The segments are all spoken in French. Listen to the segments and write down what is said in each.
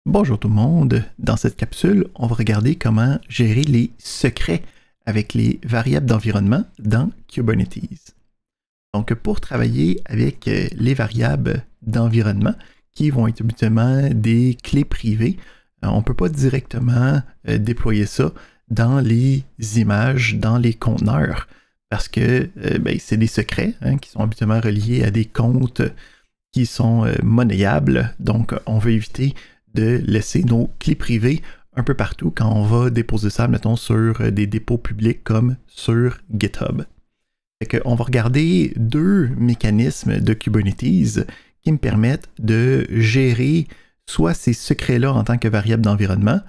Bonjour tout le monde, dans cette capsule, on va regarder comment gérer les secrets avec les variables d'environnement dans Kubernetes. Donc pour travailler avec les variables d'environnement, qui vont être habituellement des clés privées, on ne peut pas directement déployer ça dans les images, dans les conteneurs, parce que c'est des secrets qui sont habituellement reliés à des comptes qui sont monnayables, donc on veut éviter de laisser nos clés privées un peu partout quand on va déposer ça, mettons, sur des dépôts publics comme sur GitHub. On va regarder deux mécanismes de Kubernetes qui me permettent de gérer soit ces secrets-là en tant que variable d'environnement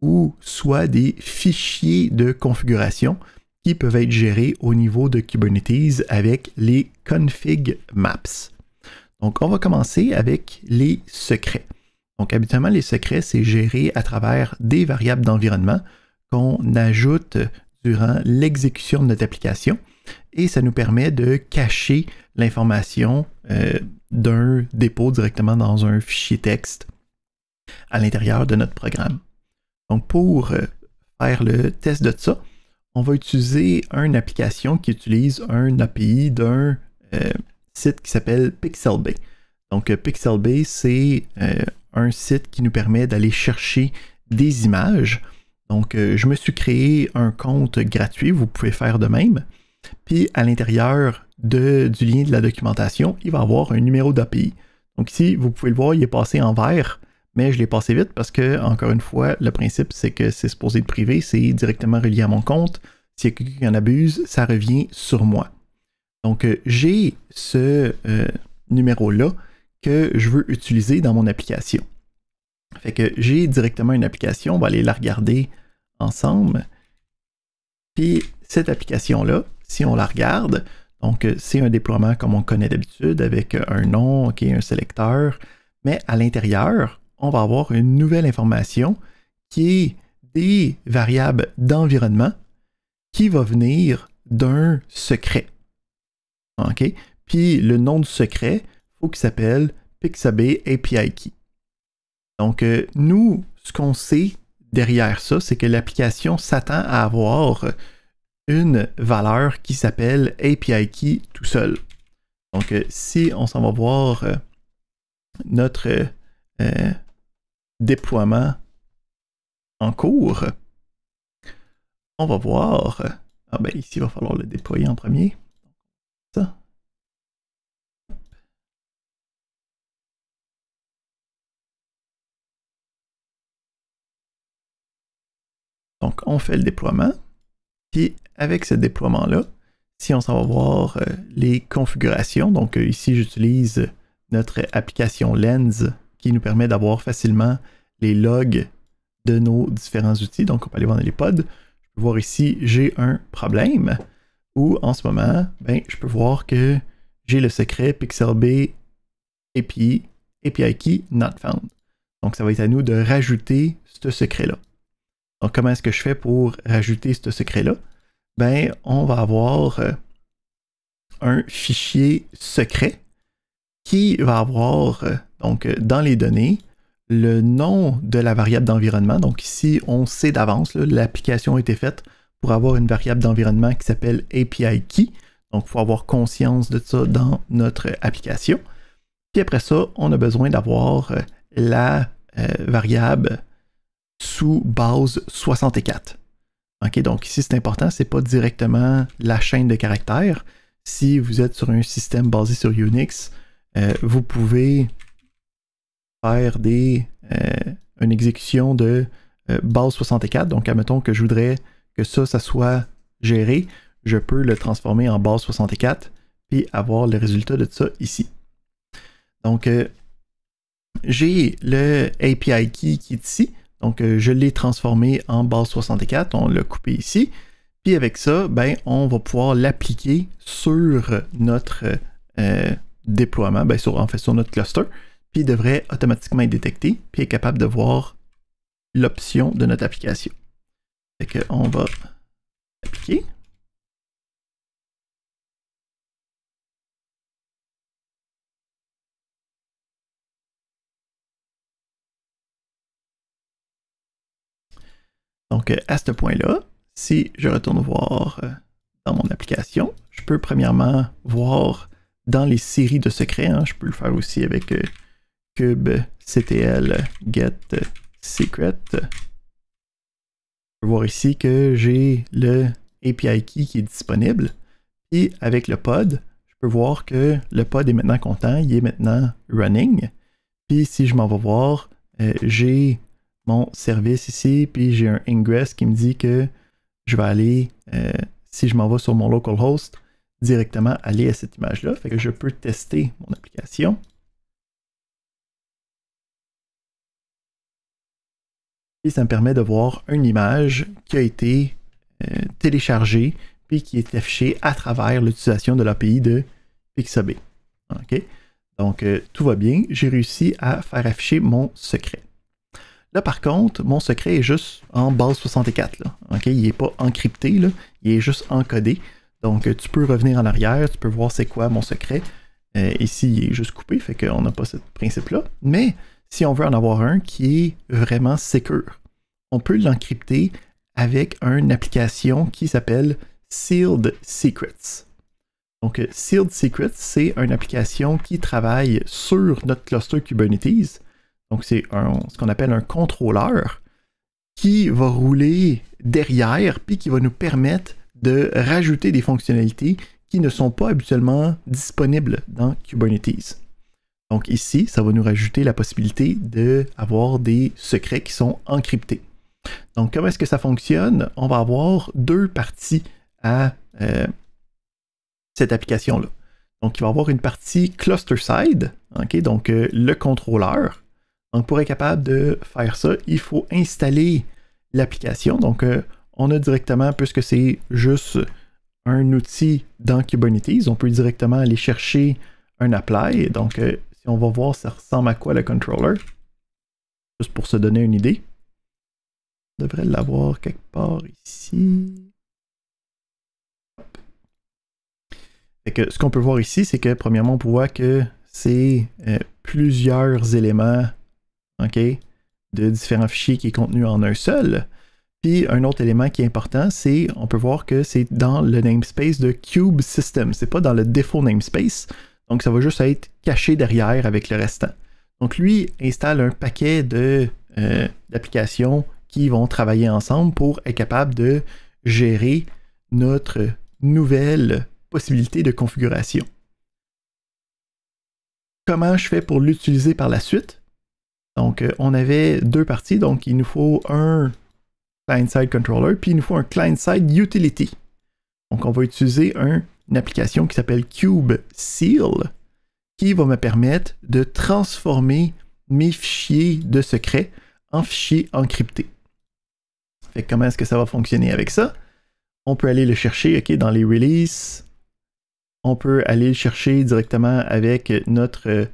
ou soit des fichiers de configuration qui peuvent être gérés au niveau de Kubernetes avec les config maps. Donc, on va commencer avec les secrets. Donc, habituellement, les secrets, c'est géré à travers des variables d'environnement qu'on ajoute durant l'exécution de notre application et ça nous permet de cacher l'information d'un dépôt directement dans un fichier texte à l'intérieur de notre programme. Donc, pour faire le test de ça, on va utiliser une application qui utilise un API d'un site qui s'appelle Pixelbay. Donc, Pixelbay, c'est un site qui nous permet d'aller chercher des images. Donc, je me suis créé un compte gratuit, vous pouvez faire de même. Puis, à l'intérieur du lien de la documentation, il va y avoir un numéro d'API. Donc ici, vous pouvez le voir, il est passé en vert, mais je l'ai passé vite parce que, encore une fois, le principe, c'est que c'est supposé être privé, c'est directement relié à mon compte. S'il y a quelqu'un qui en abuse, ça revient sur moi. Donc, j'ai ce numéro-là que je veux utiliser dans mon application. Fait que j'ai directement une application, on va aller la regarder ensemble. Puis cette application-là, si on la regarde, donc c'est un déploiement comme on connaît d'habitude avec un nom, un sélecteur, mais à l'intérieur, on va avoir une nouvelle information qui est des variables d'environnement qui va venir d'un secret. OK? Puis le nom du secret, il faut qu'il s'appelle Pixabay API Key. Donc, nous, ce qu'on sait derrière ça, c'est que l'application s'attend à avoir une valeur qui s'appelle API Key tout seul. Donc, si on s'en va voir notre déploiement en cours, on va voir, ici, il va falloir le déployer en premier. Ça. Donc, on fait le déploiement. Puis, avec ce déploiement-là, si on s'en va voir les configurations, donc ici, j'utilise notre application Lens qui nous permet d'avoir facilement les logs de nos différents outils. Donc, on peut aller voir dans les pods. Je peux voir ici, j'ai un problème où, en ce moment, je peux voir que j'ai le secret Pixelbay API Key Not Found. Donc, ça va être à nous de rajouter ce secret-là. Donc, comment est-ce que je fais pour rajouter ce secret-là? On va avoir un fichier secret qui va avoir, donc, dans les données, le nom de la variable d'environnement. Donc, ici, on sait d'avance, l'application a été faite pour avoir une variable d'environnement qui s'appelle API Key. Donc, il faut avoir conscience de ça dans notre application. Puis après ça, on a besoin d'avoir la variable sous base 64. OK, donc ici, c'est important, c'est pas directement la chaîne de caractères. Si vous êtes sur un système basé sur Unix, vous pouvez faire une exécution de base 64. Donc, admettons que je voudrais que ça soit géré, je peux le transformer en base 64 puis avoir le résultat de ça ici. Donc, j'ai le API Key qui est ici. Donc, je l'ai transformé en base 64. On l'a coupé ici. Puis avec ça, on va pouvoir l'appliquer sur notre déploiement, sur notre cluster. Puis il devrait automatiquement être détecté. Puis être capable de voir l'option de notre application. Fait qu'on va appliquer. Donc, à ce point-là, si je retourne voir dans mon application, je peux premièrement voir dans les séries de secrets, hein, je peux le faire aussi avec kubectl get secret. Je peux voir ici que j'ai le API key qui est disponible. Et avec le pod, je peux voir que le pod est maintenant content, il est maintenant running. Puis si je m'en vais voir, j'ai mon service ici, puis j'ai un ingress qui me dit que je vais aller, si je m'en vais sur mon localhost, directement aller à cette image-là. Fait que je peux tester mon application. Et ça me permet de voir une image qui a été téléchargée puis qui est affichée à travers l'utilisation de l'API de Pixabay. OK? Donc, tout va bien. J'ai réussi à faire afficher mon secret. Là, par contre, mon secret est juste en base 64. Là. OK? Il n'est pas encrypté, là. Il est juste encodé. Donc, tu peux revenir en arrière, tu peux voir c'est quoi mon secret. Ici, il est juste coupé, fait qu'on n'a pas ce principe-là. Mais si on veut en avoir un qui est vraiment secure, on peut l'encrypter avec une application qui s'appelle Sealed Secrets. Donc, Sealed Secrets, c'est une application qui travaille sur notre cluster Kubernetes. Donc, c'est ce qu'on appelle un contrôleur qui va rouler derrière puis qui va nous permettre de rajouter des fonctionnalités qui ne sont pas habituellement disponibles dans Kubernetes. Donc ici, ça va nous rajouter la possibilité d'avoir des secrets qui sont encryptés. Donc comment est-ce que ça fonctionne? On va avoir deux parties à cette application-là. Donc il va y avoir une partie cluster side, okay? Donc le contrôleur. Donc pour être capable de faire ça, il faut installer l'application. Donc on a directement, puisque c'est juste un outil dans Kubernetes, on peut directement aller chercher un apply. Donc si on va voir ça ressemble à quoi le controller, juste pour se donner une idée. On devrait l'avoir quelque part ici. Fait que ce qu'on peut voir ici, c'est que premièrement, on peut voir que c'est plusieurs éléments, OK, de différents fichiers qui est contenu en un seul. Puis un autre élément qui est important, c'est on peut voir que c'est dans le namespace de Kube System. C'est pas dans le default namespace. Donc ça va juste être caché derrière avec le restant. Donc lui installe un paquet d'applications qui vont travailler ensemble pour être capable de gérer notre nouvelle possibilité de configuration. Comment je fais pour l'utiliser par la suite? Donc on avait deux parties, donc il nous faut un client-side controller, puis il nous faut un client-side utility. Donc on va utiliser une application qui s'appelle KubeSeal, qui va me permettre de transformer mes fichiers de secret en fichiers encryptés. Fait que comment est-ce que ça va fonctionner avec ça? On peut aller le chercher, OK, dans les releases. On peut aller le chercher directement avec notre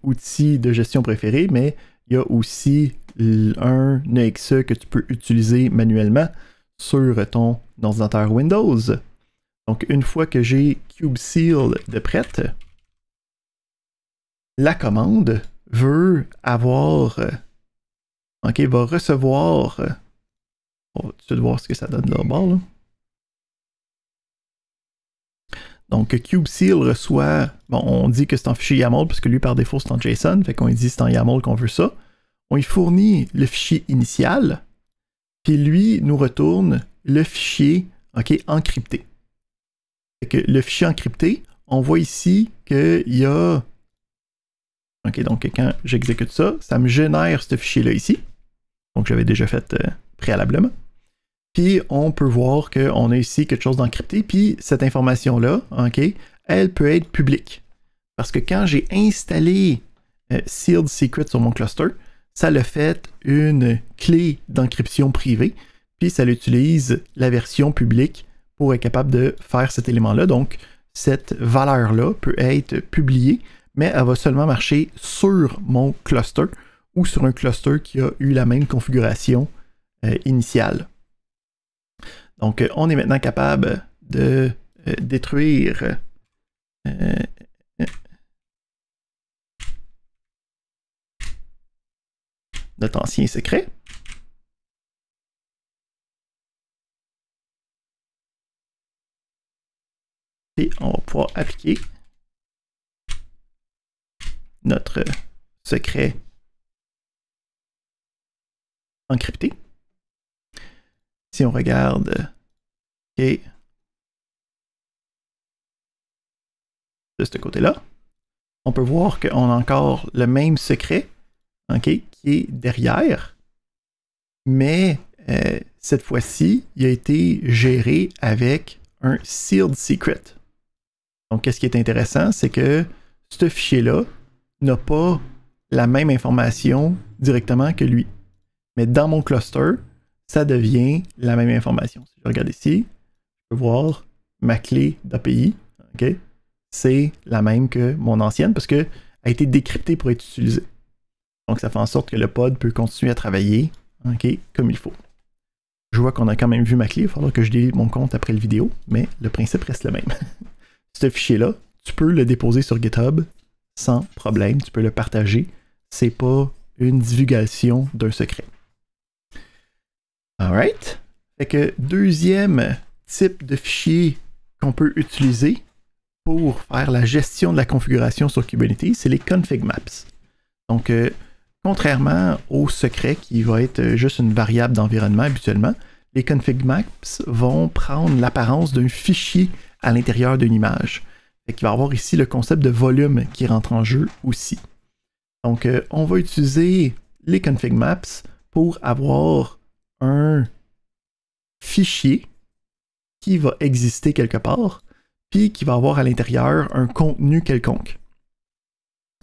outil de gestion préféré, mais il y a aussi un EXE que tu peux utiliser manuellement sur ton ordinateur Windows. Donc, une fois que j'ai KubeSeal de prête, la commande veut avoir, OK, va recevoir, on va tout de suite voir ce que ça donne là au bord, là. Donc, KubeSeal reçoit, bon, on dit que c'est en fichier YAML parce que lui, par défaut, c'est en JSON, fait qu'on dit c'est en YAML qu'on veut ça. On lui fournit le fichier initial, puis lui nous retourne le fichier, OK, encrypté. Fait que le fichier encrypté, on voit ici qu'il y a, OK, donc quand j'exécute ça, ça me génère ce fichier-là ici. Donc, j'avais déjà fait préalablement. Puis, on peut voir qu'on a ici quelque chose d'encrypté. Puis, cette information-là, OK, elle peut être publique. Parce que quand j'ai installé Sealed Secret sur mon cluster, ça l'a fait une clé d'encryption privée. Puis, ça utilise la version publique pour être capable de faire cet élément-là. Donc, cette valeur-là peut être publiée, mais elle va seulement marcher sur mon cluster ou sur un cluster qui a eu la même configuration initiale. Donc, on est maintenant capable de détruire notre ancien secret. Et on va pouvoir appliquer notre secret encrypté. Si on regarde de ce côté-là, on peut voir qu'on a encore le même secret qui est derrière, mais cette fois-ci, il a été géré avec un sealed secret. Donc, qu'est-ce qui est intéressant, c'est que ce fichier-là n'a pas la même information directement que lui. Mais dans mon cluster, ça devient la même information. Si je regarde ici, je peux voir ma clé d'API. Okay? C'est la même que mon ancienne parce qu'elle a été décryptée pour être utilisée. Donc, ça fait en sorte que le pod peut continuer à travailler comme il faut. Je vois qu'on a quand même vu ma clé. Il faudra que je délite mon compte après la vidéo, mais le principe reste le même. Ce fichier-là, tu peux le déposer sur GitHub sans problème. Tu peux le partager. C'est pas une divulgation d'un secret. Alright. Fait que deuxième type de fichier qu'on peut utiliser pour faire la gestion de la configuration sur Kubernetes, c'est les config maps. Donc, contrairement au secret qui va être juste une variable d'environnement habituellement, les config maps vont prendre l'apparence d'un fichier à l'intérieur d'une image. Fait qu'il va y avoir ici le concept de volume qui rentre en jeu aussi. Donc, on va utiliser les config maps pour avoir un fichier qui va exister quelque part, puis qui va avoir à l'intérieur un contenu quelconque.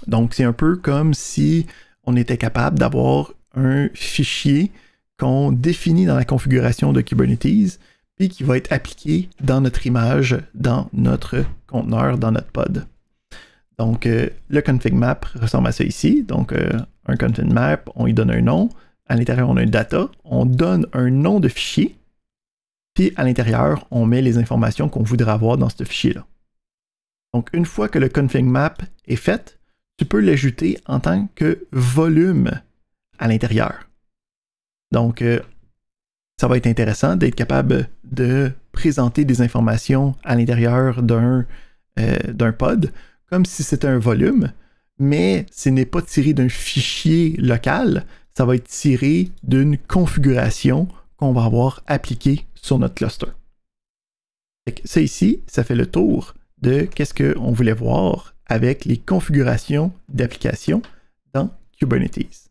Donc, c'est un peu comme si on était capable d'avoir un fichier qu'on définit dans la configuration de Kubernetes, puis qui va être appliqué dans notre image, dans notre conteneur, dans notre pod. Donc, le config map ressemble à ça ici. Donc, un config map, on lui donne un nom. À l'intérieur, on a un data. On donne un nom de fichier. Puis, à l'intérieur, on met les informations qu'on voudrait avoir dans ce fichier-là. Donc, une fois que le config map est fait, tu peux l'ajouter en tant que volume à l'intérieur. Donc, ça va être intéressant d'être capable de présenter des informations à l'intérieur d'un pod, comme si c'était un volume, mais ce n'est pas tiré d'un fichier local, ça va être tiré d'une configuration qu'on va avoir appliquée sur notre cluster. Ça ici, ça fait le tour de qu'est-ce qu'on voulait voir avec les configurations d'applications dans Kubernetes.